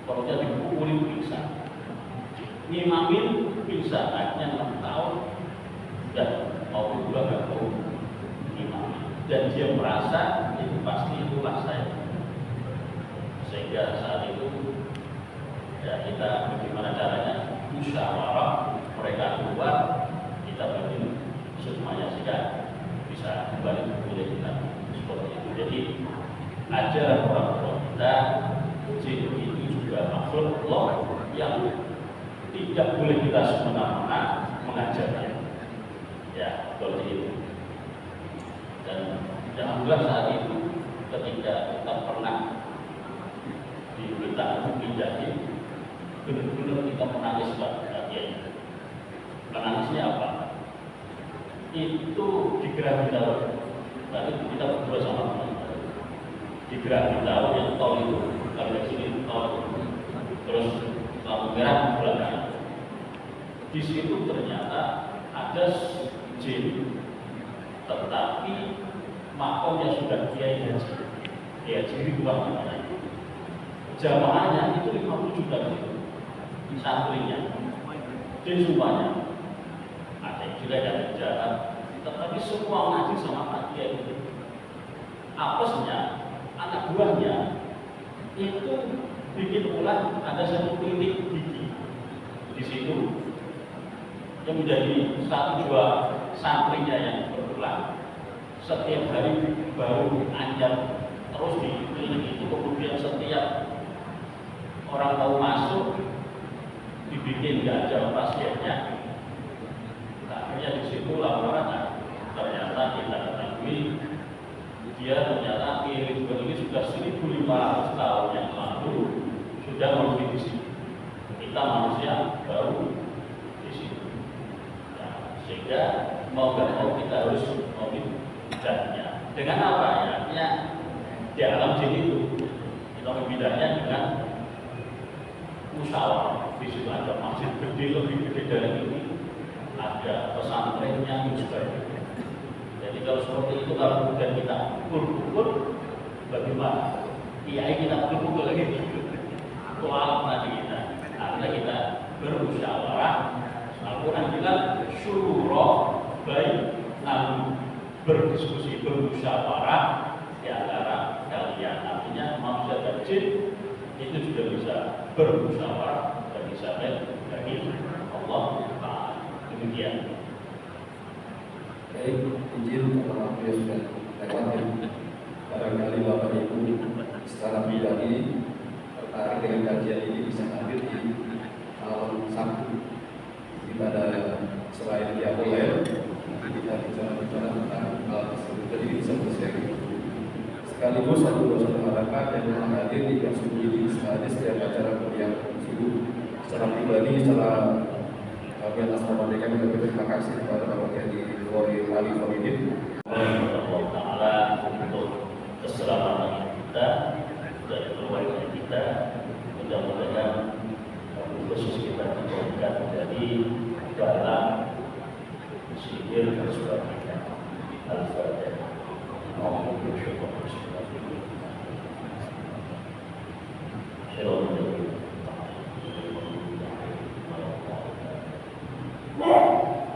perutnya dipukulin pingsan, ngimamin pingsan, akhirnya 6 tahun dan mau kedua gak mau ngimamin dan dia merasa itu pasti itulah saya, sehingga saat itu ya kita bagaimana caranya musyawarah, mereka keluar, kita bikin semuanya sehingga bisa kembali boleh kita seperti itu. Jadi ajaran orang tua kita jin itu juga makhluk Allah yang tidak boleh kita semena-mena mengajarnya. Ya, seperti itu. Dan alhamdulillah saat itu ketika kita pernah diberitakan pindahin, benar-benar kita menangis bahagia. Menangisnya apa? Itu di Gerah Bintaro. Tadi kita berdua sama teman. Di Gerah Bintaro yang tol itu, kalau dari sini tol, terus lampu merah di belakang. Di situ ternyata ada jin, tetapi makomnya sudah kiai haji. Kiai haji itu namanya. Jamaahnya itu 50 juta santrinya. Jin semuanya. Ada yang juga yang jahat, tetapi semua ngaji sama Pak Kiai itu. Apesnya, anak buahnya itu bikin ulah ada satu klinik gigi di situ yang menjadi 1-2 santrinya yang berulang setiap hari baru anjak terus di klinik itu. Kemudian setiap orang mau masuk dibikin gajah pasiennya. Akhirnya di situ laporan ternyata kita ketahui dia ternyata ini sudah 1.500 tahun yang lalu sudah melalui di sini. Kita manusia baru di sini. Nah, sehingga mau nggak mau kita harus memindahnya. Dengan apa ya? Artinya di alam jin itu kita memindahnya dengan musyawarah. Di situ ada masjid gede, lebih gede dari ini, ada pesantrennya juga. Jadi kalau seperti itu, kalau kemudian kita pukul-pukul, bagaimana? Kiai kita pukul lagi, itu alam tadi kita. Akhirnya kita bermusyawarah. Al-Quran bilang syuro baik, lalu berdiskusi, bermusyawarah di antara kalian. Artinya manusia dan jin itu juga bisa bermusyawarah dan bisa dari Allah Ta'ala. Demikian. Baik, izin karena waktu sudah lewat ya. Barangkali Bapak Ibu secara pribadi tertarik dengan kajian ini bisa hadir di malam Sabtu. Pada selain dia boleh, kita bicara tentang hal tersebut. Jadi bisa berseri. Sekaligus satu masyarakat yang telah hadir di kasus ini di setiap acara kuliah tersebut. Secara pribadi, secara kami atas nama mereka mengucapkan terima kasih kepada Bapak Kiai Wali Komidin. Allah Ta'ala untuk keselamatan kita dan keluarga kita, mudah-mudahan khusus kita dijauhkan dari bala sihir dan sebagainya. Al-Fatihah.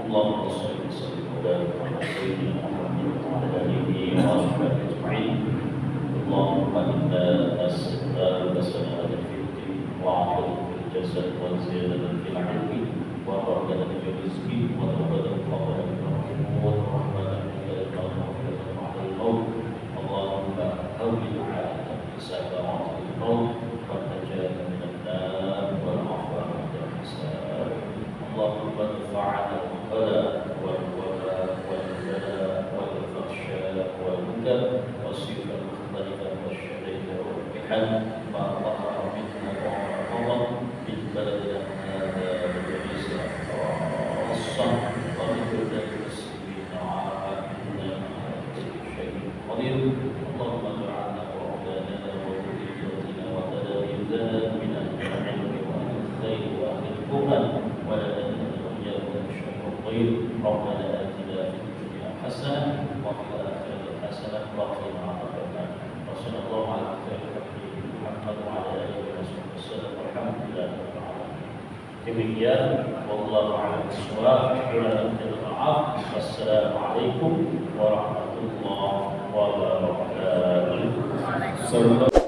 اللهم صل وسلم وبارك على سيدنا محمد وعلى اله وصحبه اجمعين. اللهم انا نسالك سلامة في الدين وعافية في الجسد وزيادة في العلم وبركة في الرزق وتوبة قبل الموت ورحمة بعد الموت. اللهم هون على سكرات الموت والنجاة من النار والعفو عند الحساب. اللهم ارفعنا البلاء والوباء والبلاء والفحشاء والمنكر والصفة المختلفة والشرك والمحن ما ظهر منها وما بطن من بلدنا هذا وليس خاصة ومن بلاد المسلمين عامة كل شيء قدير. اللهم اجعلنا وأولادنا وذريتنا وتلاميذنا من العلم وأهل الخير وأهل القرآن ولا ربنا آتنا في الدنيا حسنة وفي الآخرة حسنة وقنا عذاب النار. وصلى الله على خير خلقه محمد وعلى آله وصحبه وسلم والحمد لله رب العالمين. Demikian wallahu a'lam bishawab. Wassalamualaikum warahmatullahi wabarakatuh.